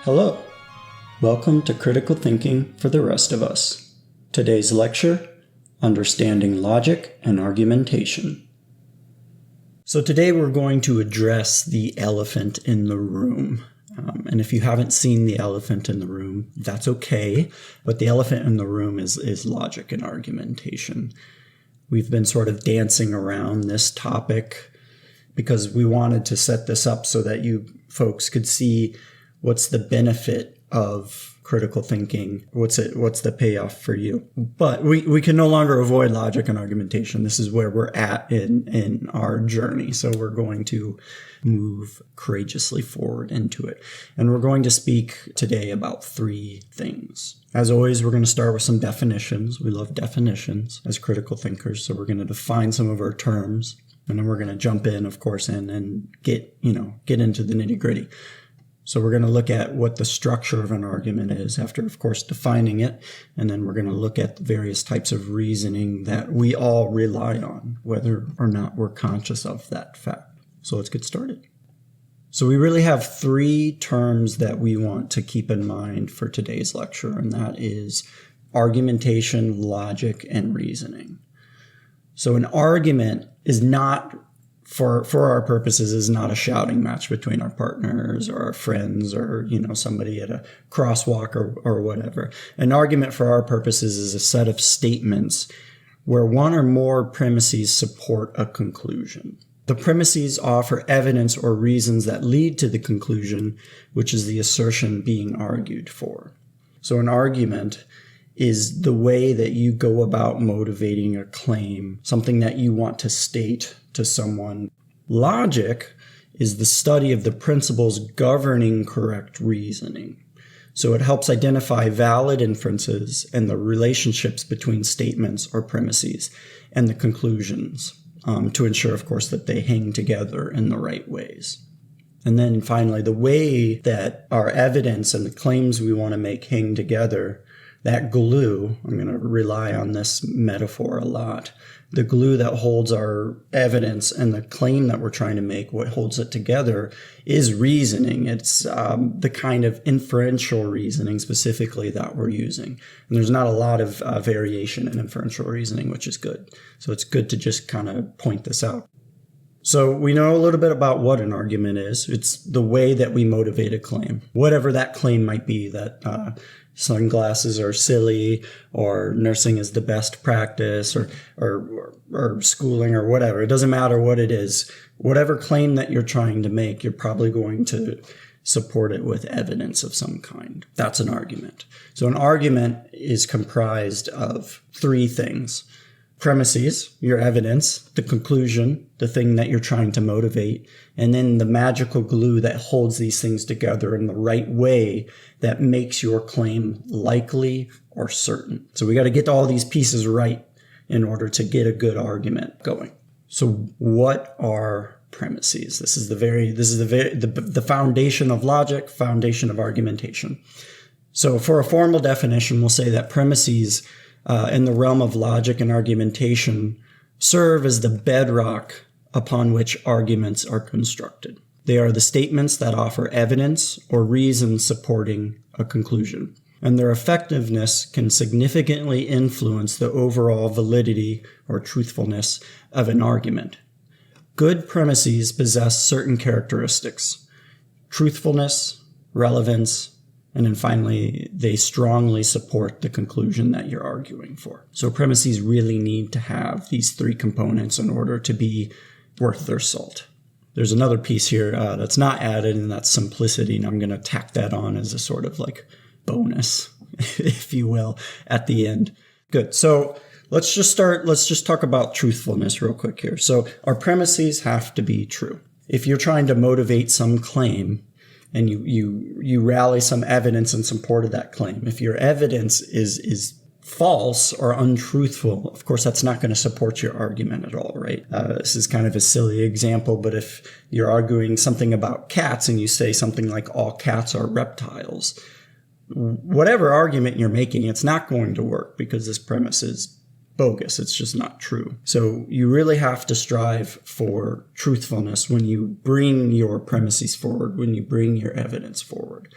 Hello. Welcome to Critical Thinking for the Rest of Us. Today's lecture, Understanding Logic and Argumentation. So today we're going to address the elephant in the room. And if you haven't seen the elephant in the room, that's okay. But the elephant in the room is logic and argumentation. We've been sort of dancing around this topic because we wanted to set this up so that you folks could see what's the benefit of critical thinking, what's the payoff for you. But we can no longer avoid logic and argumentation. This is where we're at in our journey. So we're going to move courageously forward into it. And we're going to speak today about three things. As always, we're going to start with some definitions. We love definitions as critical thinkers. So we're going to define some of our terms. And then we're going to jump in, of course, and get into the nitty-gritty. So we're going to look at what the structure of an argument is after, of course, defining it. And then we're going to look at the various types of reasoning that we all rely on, whether or not we're conscious of that fact. So let's get started. So we really have three terms that we want to keep in mind for today's lecture, and that is argumentation, logic, and reasoning. So an argument is not, for our purposes, is not a shouting match between our partners or our friends or, somebody at a crosswalk or whatever. An argument for our purposes is a set of statements where one or more premises support a conclusion. The premises offer evidence or reasons that lead to the conclusion, which is the assertion being argued for. So an argument is the way that you go about motivating a claim, something that you want to state to someone. Logic is the study of the principles governing correct reasoning. So it helps identify valid inferences and the relationships between statements or premises and the conclusions to ensure, of course, that they hang together in the right ways. And then finally, the way that our evidence and the claims we want to make hang together, that glue, I'm going to rely on this metaphor a lot, the glue that holds our evidence and the claim that we're trying to make, what holds it together is reasoning. It's the kind of inferential reasoning specifically that we're using. And there's not a lot of variation in inferential reasoning, which is good. So it's good to just kind of point this out. So we know a little bit about what an argument is. It's the way that we motivate a claim, whatever that claim might be, that sunglasses are silly or nursing is the best practice or schooling or whatever. It doesn't matter what it is. Whatever claim that you're trying to make, you're probably going to support it with evidence of some kind. That's an argument. So an argument is comprised of three things. Premises, your evidence, the conclusion, the thing that you're trying to motivate, and then the magical glue that holds these things together in the right way that makes your claim likely or certain. So we got to get all these pieces right in order to get a good argument going. So what are premises? This is the foundation of logic, foundation of argumentation. So for a formal definition, we'll say that premises in the realm of logic and argumentation serve as the bedrock upon which arguments are constructed. They are the statements that offer evidence or reason supporting a conclusion, and their effectiveness can significantly influence the overall validity or truthfulness of an argument. Good premises possess certain characteristics: truthfulness, relevance, and then finally, they strongly support the conclusion that you're arguing for. So premises really need to have these three components in order to be worth their salt. There's another piece here that's not added, and that's simplicity, and I'm going to tack that on as a sort of like bonus, if you will, at the end. Good. So let's just talk about truthfulness real quick here. So our premises have to be true. If you're trying to motivate some claim, and you rally some evidence in support of that claim, if your evidence is false or untruthful, of course, that's not going to support your argument at all, right? This is kind of a silly example, but if you're arguing something about cats and you say something like all cats are reptiles, whatever argument you're making, it's not going to work because this premise is bogus. It's just not true. So you really have to strive for truthfulness when you bring your premises forward, when you bring your evidence forward.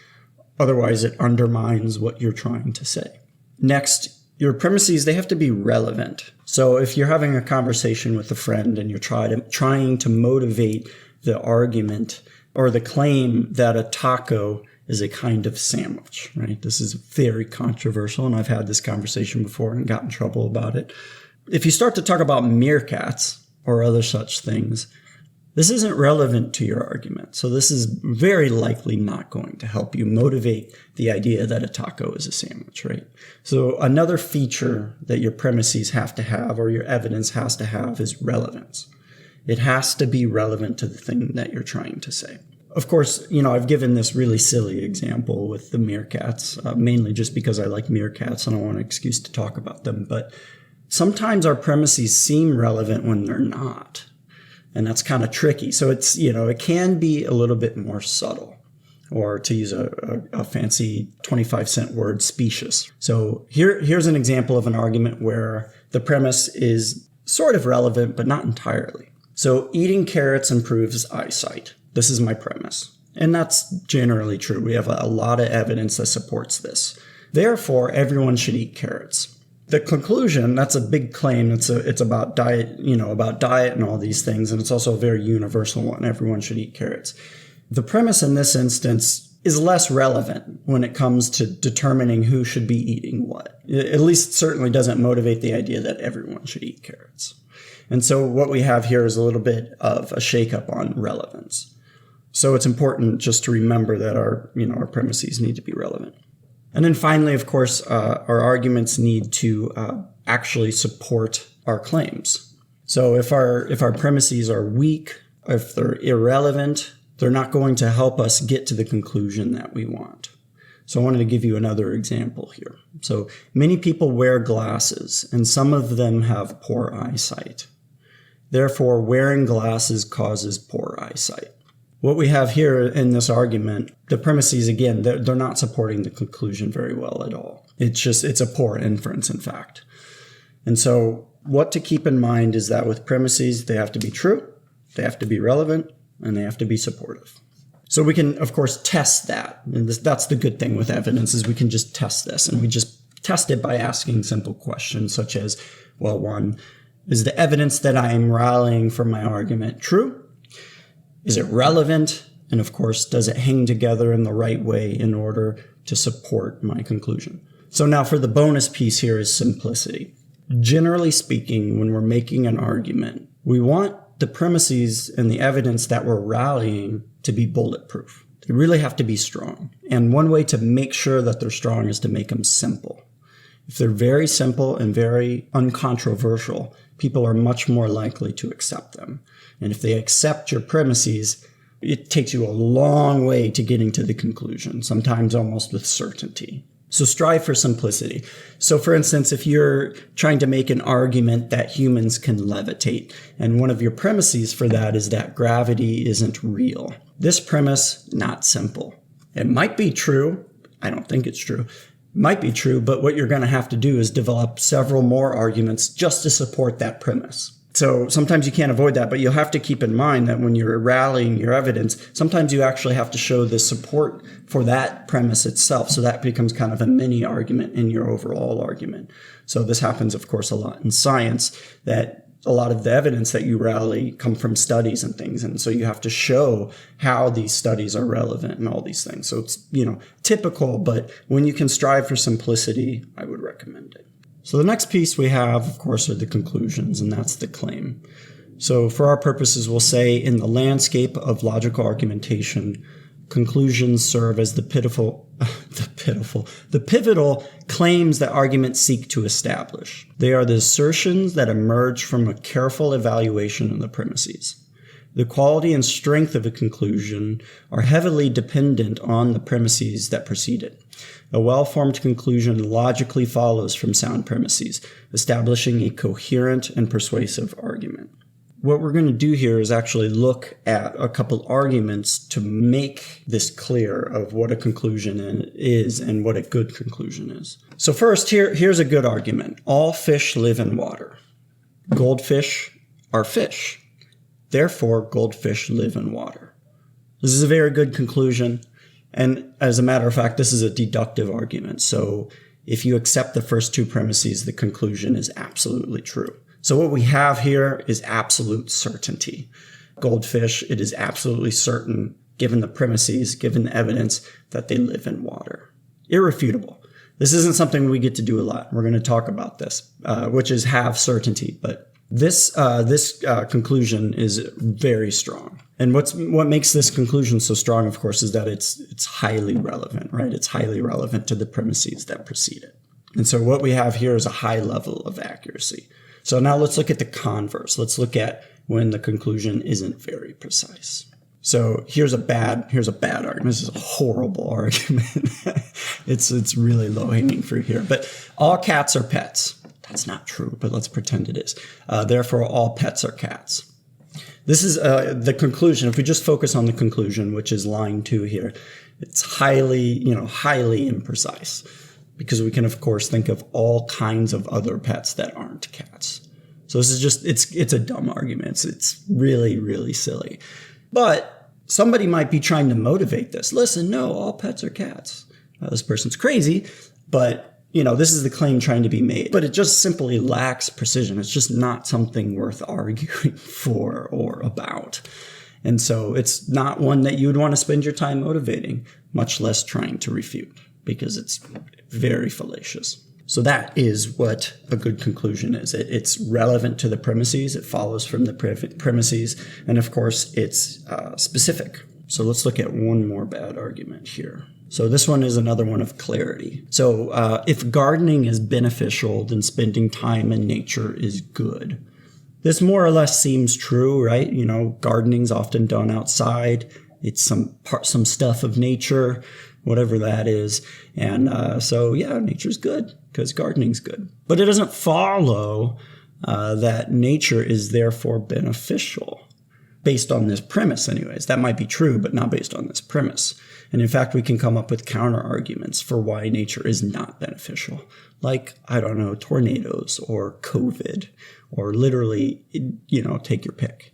Otherwise, it undermines what you're trying to say. Next, your premises, they have to be relevant. So if you're having a conversation with a friend and you're trying to motivate the argument or the claim that a taco is a kind of sandwich, right? This is very controversial, and I've had this conversation before and got in trouble about it. If you start to talk about meerkats or other such things, this isn't relevant to your argument. So this is very likely not going to help you motivate the idea that a taco is a sandwich, right? So another feature that your premises have to have, or your evidence has to have, is relevance. It has to be relevant to the thing that you're trying to say. Of course, I've given this really silly example with the meerkats, mainly just because I like meerkats and I want an excuse to talk about them. But sometimes our premises seem relevant when they're not. And that's kind of tricky. So it's, it can be a little bit more subtle, or to use a fancy 25-cent word, specious. So here's an example of an argument where the premise is sort of relevant, but not entirely. So eating carrots improves eyesight. This is my premise. And that's generally true. We have a lot of evidence that supports this. Therefore, everyone should eat carrots. The conclusion, that's a big claim. It's about diet, about diet and all these things. And it's also a very universal one. Everyone should eat carrots. The premise in this instance is less relevant when it comes to determining who should be eating what. At least certainly doesn't motivate the idea that everyone should eat carrots. And so what we have here is a little bit of a shakeup on relevance. So it's important just to remember that our premises need to be relevant. And then finally, of course, our arguments need to actually support our claims. So if our premises are weak, if they're irrelevant, they're not going to help us get to the conclusion that we want. So I wanted to give you another example here. So many people wear glasses, and some of them have poor eyesight. Therefore, wearing glasses causes poor eyesight. What we have here in this argument, the premises, again, they're not supporting the conclusion very well at all. It's a poor inference, in fact. And so what to keep in mind is that with premises, they have to be true, they have to be relevant, and they have to be supportive. So we can, of course, test that. And that's the good thing with evidence, is we can just test this. And we just test it by asking simple questions such as, well, one, is the evidence that I am rallying for my argument true? Is it relevant? And of course, does it hang together in the right way in order to support my conclusion? So now for the bonus piece here is simplicity. Generally speaking, when we're making an argument, we want the premises and the evidence that we're rallying to be bulletproof. They really have to be strong. And one way to make sure that they're strong is to make them simple. If they're very simple and very uncontroversial, people are much more likely to accept them. And if they accept your premises, it takes you a long way to getting to the conclusion, sometimes almost with certainty. So strive for simplicity. So for instance, if you're trying to make an argument that humans can levitate, and one of your premises for that is that gravity isn't real. This premise, not simple. It might be true. I don't think it's true. Might be true, but what you're going to have to do is develop several more arguments just to support that premise. So sometimes you can't avoid that, but you'll have to keep in mind that when you're rallying your evidence, sometimes you actually have to show the support for that premise itself. So that becomes kind of a mini argument in your overall argument. So this happens, of course, a lot in science, that a lot of the evidence that you rally come from studies and things. And so you have to show how these studies are relevant and all these things. So it's, typical, but when you can strive for simplicity, I would recommend it. So the next piece we have, of course, are the conclusions, and that's the claim. So for our purposes, we'll say in the landscape of logical argumentation, conclusions serve as the pivotal claims that arguments seek to establish. They are the assertions that emerge from a careful evaluation of the premises. The quality and strength of a conclusion are heavily dependent on the premises that precede it. A well-formed conclusion logically follows from sound premises, establishing a coherent and persuasive argument. What we're going to do here is actually look at a couple arguments to make this clear of what a conclusion is and what a good conclusion is. So first, here's a good argument. All fish live in water. Goldfish are fish. Therefore, goldfish live in water. This is a very good conclusion. And as a matter of fact, this is a deductive argument. So if you accept the first two premises, the conclusion is absolutely true. So what we have here is absolute certainty. Goldfish, it is absolutely certain, given the premises, given the evidence, that they live in water. Irrefutable. This isn't something we get to do a lot. We're going to talk about this, which is have certainty. But this conclusion is very strong. And what makes this conclusion so strong, of course, is that it's highly relevant, right? It's highly relevant to the premises that precede it. And so what we have here is a high level of accuracy. So now let's look at the converse. Let's look at when the conclusion isn't very precise. So here's a bad argument. This is a horrible argument. It's really low hanging fruit here. But all cats are pets. That's not true, but let's pretend it is. Therefore, all pets are cats. This is the conclusion. If we just focus on the conclusion, which is line 2 here, it's highly imprecise, because we can, of course, think of all kinds of other pets that aren't cats. So this is just, it's a dumb argument. It's really, really silly. But somebody might be trying to motivate this. Listen, no, all pets are cats. This person's crazy, but this is the claim trying to be made, but it just simply lacks precision. It's just not something worth arguing for or about. And so it's not one that you would want to spend your time motivating, much less trying to refute, because it's very fallacious. So that is what a good conclusion is. It's relevant to the premises. It follows from the premises. And of course, it's specific. So let's look at one more bad argument here. So this one is another one of clarity. So if gardening is beneficial, then spending time in nature is good. This more or less seems true, right? Gardening's often done outside. It's some stuff of nature, whatever that is. And so nature's good because gardening's good. But it doesn't follow that nature is therefore beneficial. Based on this premise anyways. That might be true, but not based on this premise. And in fact, we can come up with counter arguments for why nature is not beneficial. Like, tornadoes or COVID, or literally, take your pick.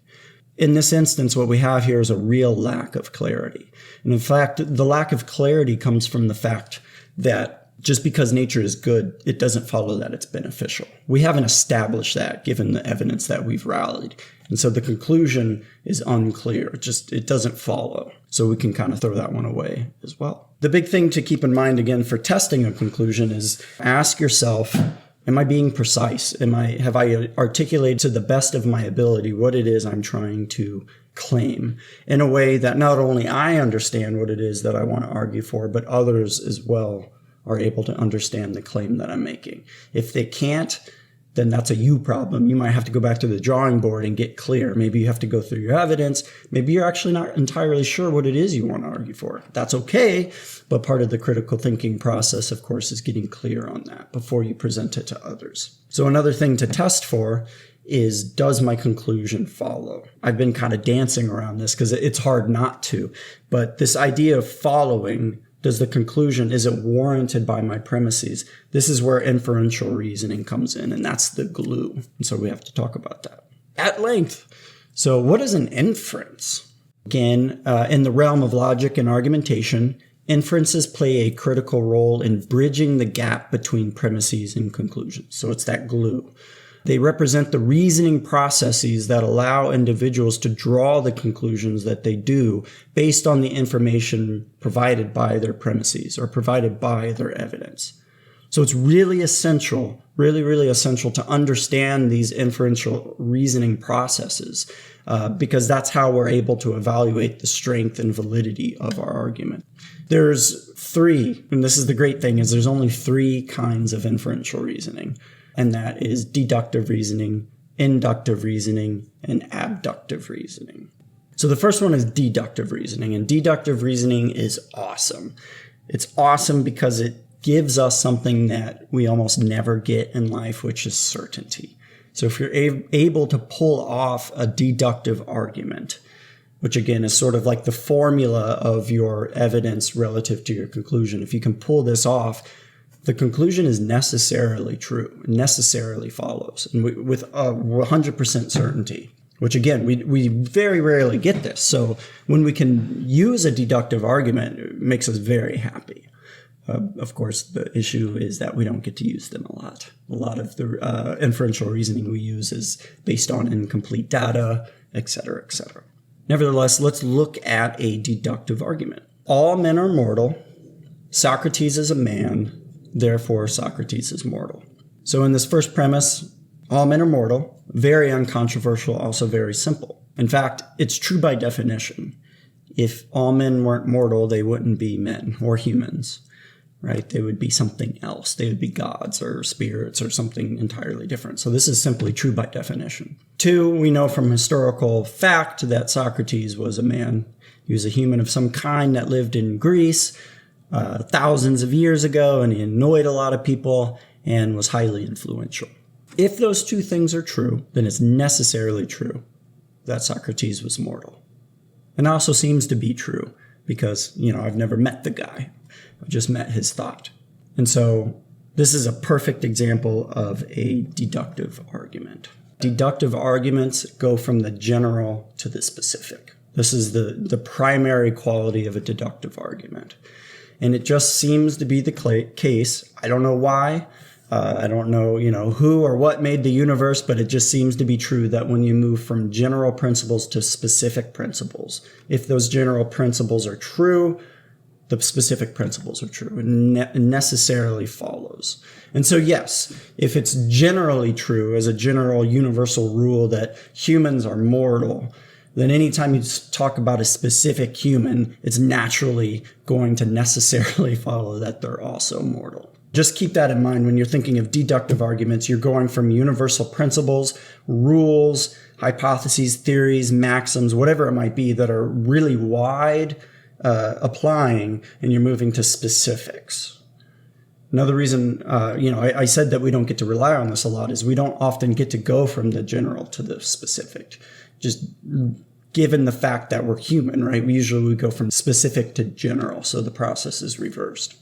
In this instance, what we have here is a real lack of clarity. And in fact, the lack of clarity comes from the fact that just because nature is good, it doesn't follow that it's beneficial. We haven't established that given the evidence that we've rallied. And so the conclusion is unclear. It doesn't follow. So we can kind of throw that one away as well. The big thing to keep in mind, again, for testing a conclusion is ask yourself, am I being precise? Have I articulated to the best of my ability what it is I'm trying to claim in a way that not only I understand what it is that I want to argue for, but others as well are able to understand the claim that I'm making. If they can't, then that's a you problem. You might have to go back to the drawing board and get clear. Maybe you have to go through your evidence. Maybe you're actually not entirely sure what it is you want to argue for. That's okay, but part of the critical thinking process, of course, is getting clear on that before you present it to others. So another thing to test for is, does my conclusion follow? I've been kind of dancing around this because it's hard not to, but this idea of following, does the conclusion, is it warranted by my premises? This is where inferential reasoning comes in, and that's the glue. And so we have to talk about that at length. So what is an inference? Again, in the realm of logic and argumentation, inferences play a critical role in bridging the gap between premises and conclusions. So it's that glue. They represent the reasoning processes that allow individuals to draw the conclusions that they do based on the information provided by their premises or provided by their evidence. So it's really essential, really essential to understand these inferential reasoning processes because that's how we're able to evaluate the strength and validity of our argument. There's 3, and this is the great thing, is there's only 3 kinds of inferential reasoning. And that is deductive reasoning, inductive reasoning, and abductive reasoning. So the first one is deductive reasoning, and deductive reasoning is awesome. It's awesome because it gives us something that we almost never get in life, which is certainty. So if you're able to pull off a deductive argument, which again is sort of like the formula of your evidence relative to your conclusion, if you can pull this off, the conclusion is necessarily true, necessarily follows, and with 100% certainty. which again, we very rarely get this. So when we can use a deductive argument, it makes us very happy. Of course, the issue is that we don't get to use them a lot. A lot of the inferential reasoning we use is based on incomplete data, et cetera, et cetera. Nevertheless, let's look at a deductive argument. All men are mortal. Socrates is a man. Therefore, Socrates is mortal. So in this first premise, all men are mortal. Very uncontroversial, also very simple. In fact, it's true by definition. If all men weren't mortal, they wouldn't be men or humans. Right? They would be something else. They would be gods or spirits or something entirely different. So this is simply true by definition. 2, we know from historical fact that Socrates was a man. He was a human of some kind that lived in Greece thousands of years ago, and he annoyed a lot of people and was highly influential. If those 2 things are true, then it's necessarily true that Socrates was mortal. And also seems to be true because, I've never met the guy. I just met his thought. And so this is a perfect example of a deductive argument. Deductive arguments go from the general to the specific. This is the primary quality of a deductive argument. And it just seems to be the case. I don't know why. I don't know, who or what made the universe, but it just seems to be true that when you move from general principles to specific principles, if those general principles are true, the specific principles are true. It necessarily follows. And so, yes, if it's generally true as a general universal rule that humans are mortal, then anytime you talk about a specific human, it's naturally going to necessarily follow that they're also mortal. Just keep that in mind when you're thinking of deductive arguments. You're going from universal principles, rules, hypotheses, theories, maxims, whatever it might be that are really wide applying, and you're moving to specifics. Another reason, I said that we don't get to rely on this a lot is we don't often get to go from the general to the specific. Just given the fact that we're human, right? We usually go from specific to general, so the process is reversed.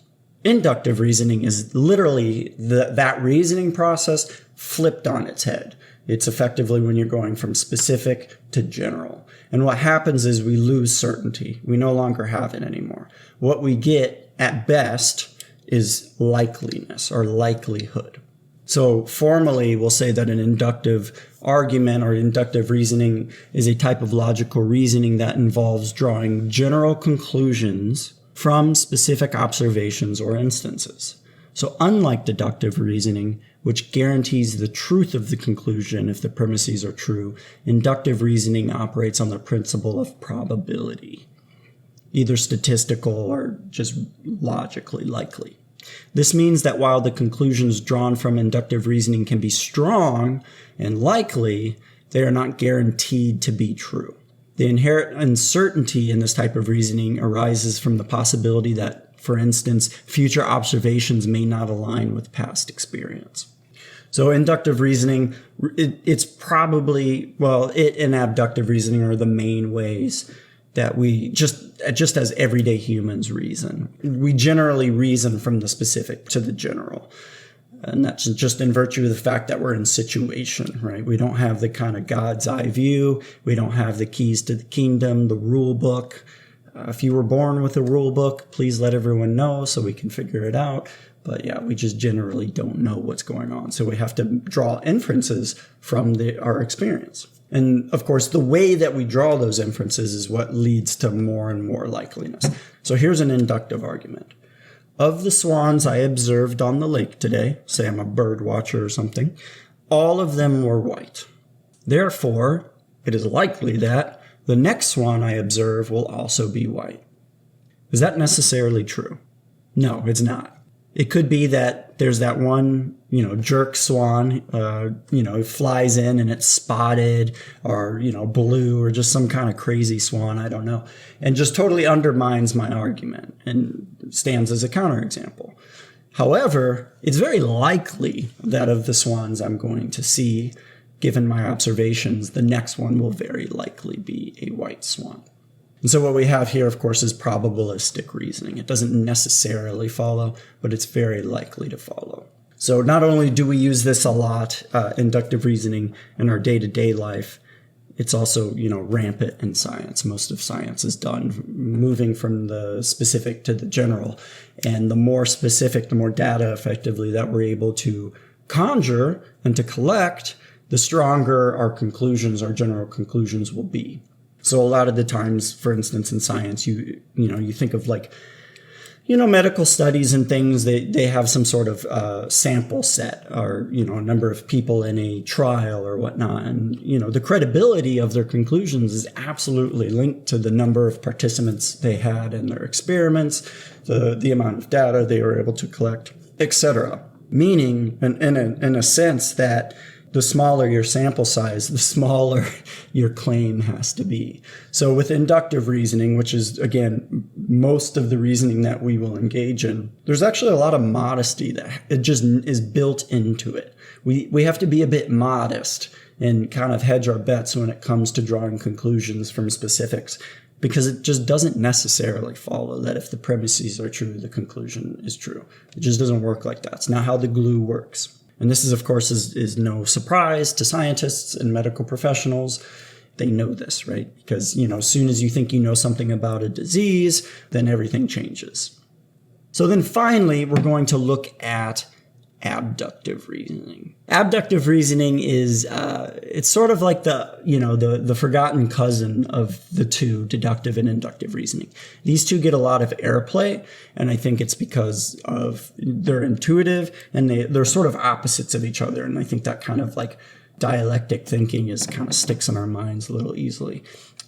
Inductive reasoning is literally that reasoning process flipped on its head. It's effectively when you're going from specific to general. And what happens is we lose certainty. We no longer have it anymore. What we get at best is likeliness or likelihood. So formally, we'll say that an inductive argument or inductive reasoning is a type of logical reasoning that involves drawing general conclusions from specific observations or instances. So unlike deductive reasoning, which guarantees the truth of the conclusion if the premises are true, inductive reasoning operates on the principle of probability, either statistical or just logically likely. This means that while the conclusions drawn from inductive reasoning can be strong and likely, they are not guaranteed to be true. The inherent uncertainty in this type of reasoning arises from the possibility that, for instance, future observations may not align with past experience. So inductive reasoning, it's probably, it and abductive reasoning are the main ways that we just as everyday humans reason. We generally reason from the specific to the general. And that's just in virtue of the fact that we're in situation, right? We don't have the kind of God's eye view. We don't have the keys to the kingdom, the rule book. If you were born with a rule book, please let everyone know so we can figure it out. But yeah, we just generally don't know what's going on. So we have to draw inferences from our experience. And of course, the way that we draw those inferences is what leads to more and more likeliness. So here's an inductive argument. Of the swans I observed on the lake today, say I'm a bird watcher or something, all of them were white. Therefore, it is likely that the next swan I observe will also be white. Is that necessarily true? No, it's not. It could be that there's that one, jerk swan, flies in and it's spotted or, blue or just some kind of crazy swan, I don't know, and just totally undermines my argument and stands as a counterexample. However, it's very likely that of the swans I'm going to see, given my observations, the next one will very likely be a white swan. And so what we have here, of course, is probabilistic reasoning. It doesn't necessarily follow, but it's very likely to follow. So not only do we use this a lot, inductive reasoning, in our day-to-day life, it's also, rampant in science. Most of science is done moving from the specific to the general. And the more specific, the more data effectively that we're able to conjure and to collect, the stronger our conclusions, our general conclusions will be. So a lot of the times, for instance, in science, you think of medical studies and things, they have some sort of sample set or, a number of people in a trial or whatnot. And, the credibility of their conclusions is absolutely linked to the number of participants they had in their experiments, the amount of data they were able to collect, etc. Meaning, in a sense, that the smaller your sample size, the smaller your claim has to be. So with inductive reasoning, which is, again, most of the reasoning that we will engage in, there's actually a lot of modesty that it just is built into it. We have to be a bit modest and kind of hedge our bets when it comes to drawing conclusions from specifics, because it just doesn't necessarily follow that if the premises are true, the conclusion is true. It just doesn't work like that. It's not how the glue works. And this is, of course, is no surprise to scientists and medical professionals. They know this, right? Because, as soon as you think you know something about a disease, then everything changes. So then finally, we're going to look at abductive reasoning. Abductive reasoning is, it's sort of like the forgotten cousin of the two, deductive and inductive reasoning. These two get a lot of airplay, and I think it's because of they're intuitive and they're sort of opposites of each other. And I think that kind of dialectic thinking kind of sticks in our minds a little easily.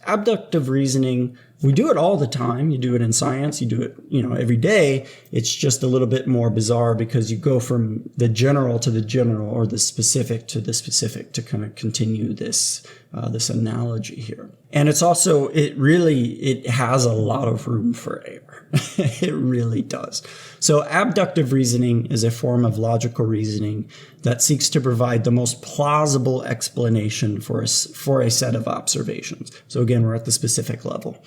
Abductive reasoning, we do it all the time. You do it in science. You do it, every day. It's just a little bit more bizarre because you go from the general to the general or the specific to the specific to kind of continue this analogy here. And it's also, it has a lot of room for error. It really does. So abductive reasoning is a form of logical reasoning that seeks to provide the most plausible explanation for a set of observations. So again, we're at the specific level,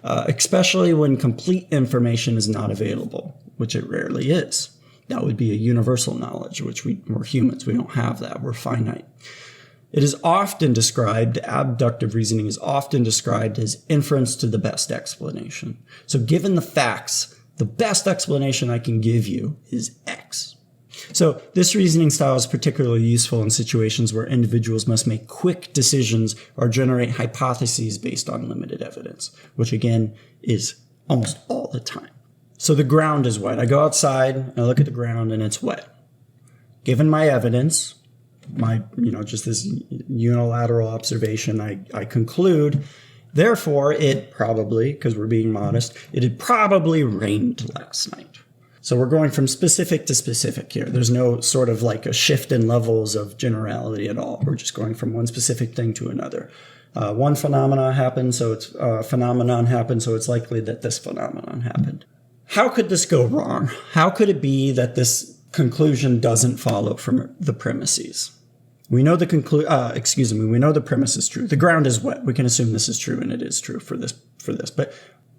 especially when complete information is not available, which it rarely is. That would be a universal knowledge, which we're humans. We don't have that. We're finite. It is often described, abductive reasoning is often described as inference to the best explanation. So given the facts, the best explanation I can give you is X. So this reasoning style is particularly useful in situations where individuals must make quick decisions or generate hypotheses based on limited evidence, which again is almost all the time. So the ground is wet. I go outside, and I look at the ground, and it's wet. Given my evidence, just this unilateral observation, I conclude, therefore, it probably, because we're being modest, it had probably rained last night. So we're going from specific to specific here. There's no sort of a shift in levels of generality at all. We're just going from one specific thing to another. One phenomenon happened, so it's likely that this phenomenon happened. How could this go wrong? How could it be that this conclusion doesn't follow from the premises? We know we know the premise is true. The ground is wet. We can assume this is true, and it is true for this. But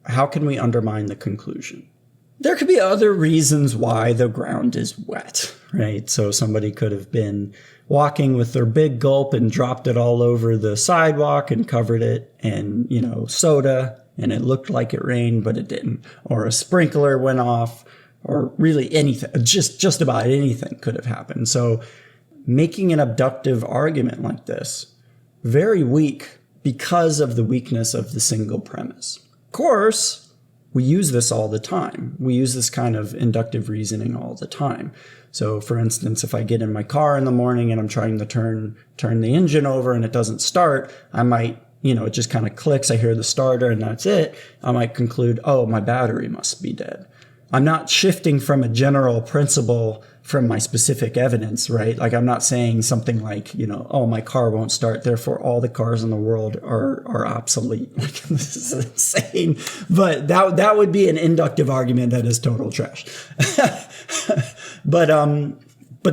how can we undermine the conclusion? There could be other reasons why the ground is wet, right? So somebody could have been walking with their big gulp and dropped it all over the sidewalk and covered it in, soda, and it looked like it rained, but it didn't. Or a sprinkler went off, or really anything, just about anything could have happened. So making an abductive argument like this, very weak because of the weakness of the single premise. Of course, we use this all the time. We use this kind of inductive reasoning all the time. So for instance, if I get in my car in the morning and I'm trying to turn the engine over and it doesn't start, I might, it just kind of clicks. I hear the starter and that's it. I might conclude, oh, my battery must be dead. I'm not shifting from a general principle from my specific evidence, right? I'm not saying something like, oh, my car won't start, therefore all the cars in the world are obsolete. This is insane. But that would be an inductive argument that is total trash. But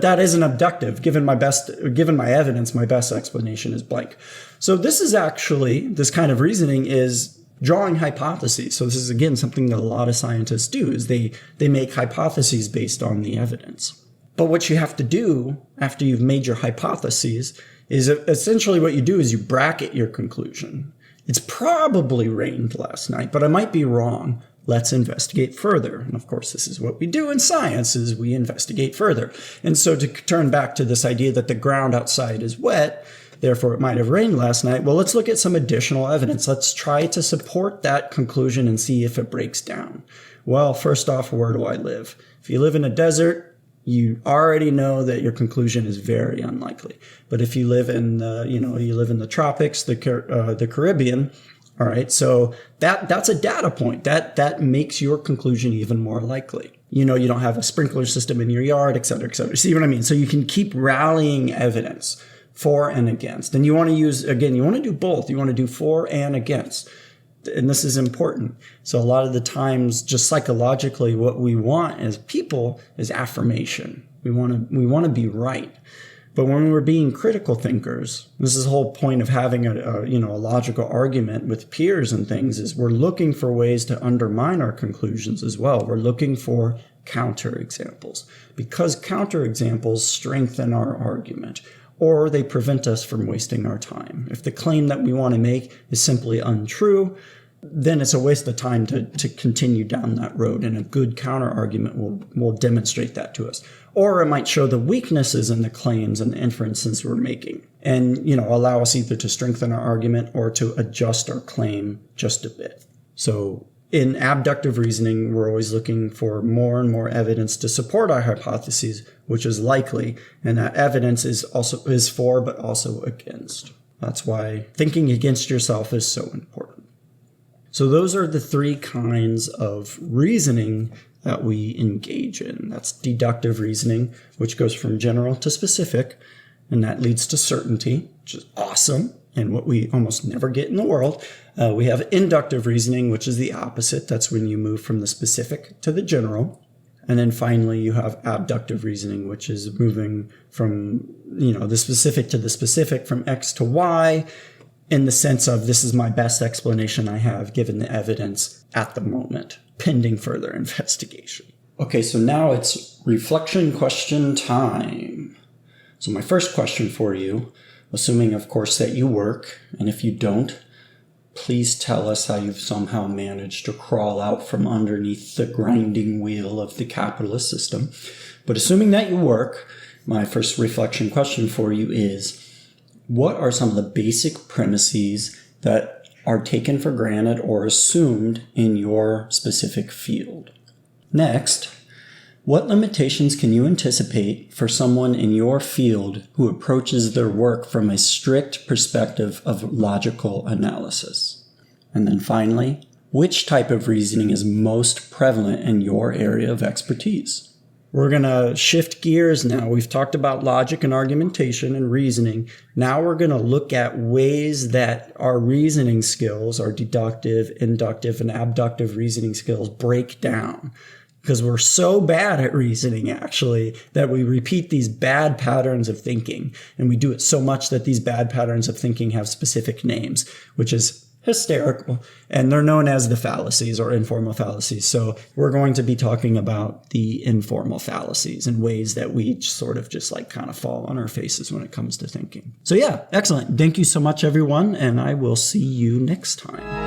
that isn't abductive. Given my evidence, my best explanation is blank. So this kind of reasoning is drawing hypotheses. So this is, again, something that a lot of scientists do, is they make hypotheses based on the evidence. But what you have to do after you've made your hypotheses is essentially what you do is you bracket your conclusion. It's probably rained last night, but I might be wrong. Let's investigate further. And of course, this is what we do in science, is we investigate further. And so to turn back to this idea that the ground outside is wet, therefore it might have rained last night, well, let's look at some additional evidence. Let's try to support that conclusion and see if it breaks down. Well, first off, where do I live? If you live in a desert, you already know that your conclusion is very unlikely. But if you live in the tropics, the Caribbean, all right, so that's a data point. That makes your conclusion even more likely. You don't have a sprinkler system in your yard, et cetera, et cetera. See what I mean? So you can keep rallying evidence for and against. And you want to do both. You want to do for and against. And this is important. So a lot of the times, just psychologically, what we want as people is affirmation. We want to be right. But when we're being critical thinkers, this is the whole point of having a logical argument with peers and things, is we're looking for ways to undermine our conclusions as well. We're looking for counterexamples, because counterexamples strengthen our argument, or they prevent us from wasting our time. If the claim that we want to make is simply untrue, then it's a waste of time to continue down that road, and a good counter-argument will demonstrate that to us. Or it might show the weaknesses in the claims and the inferences we're making, and allow us either to strengthen our argument or to adjust our claim just a bit. So in abductive reasoning, we're always looking for more and more evidence to support our hypotheses, which is likely, and that evidence is for but also against. That's why thinking against yourself is so important. So those are the three kinds of reasoning that we engage in. That's deductive reasoning, which goes from general to specific, and that leads to certainty, which is awesome, and what we almost never get in the world. We have inductive reasoning, which is the opposite. That's when you move from the specific to the general. And then finally, you have abductive reasoning, which is moving from the specific to the specific, from X to Y, in the sense of this is my best explanation I have given the evidence at the moment, pending further investigation. Okay, so now it's reflection question time. So my first question for you, assuming of course that you work, and if you don't, please tell us how you've somehow managed to crawl out from underneath the grinding wheel of the capitalist system. But assuming that you work, my first reflection question for you is, what are some of the basic premises that are taken for granted or assumed in your specific field? Next, what limitations can you anticipate for someone in your field who approaches their work from a strict perspective of logical analysis? And then finally, which type of reasoning is most prevalent in your area of expertise? We're going to shift gears now. We've talked about logic and argumentation and reasoning. Now we're going to look at ways that our reasoning skills, our deductive, inductive, and abductive reasoning skills break down. Because we're so bad at reasoning, actually, that we repeat these bad patterns of thinking. And we do it so much that these bad patterns of thinking have specific names, which is hysterical. And they're known as the fallacies or informal fallacies. So we're going to be talking about the informal fallacies and ways that we sort of just kind of fall on our faces when it comes to thinking. So yeah, excellent. Thank you so much, everyone. And I will see you next time.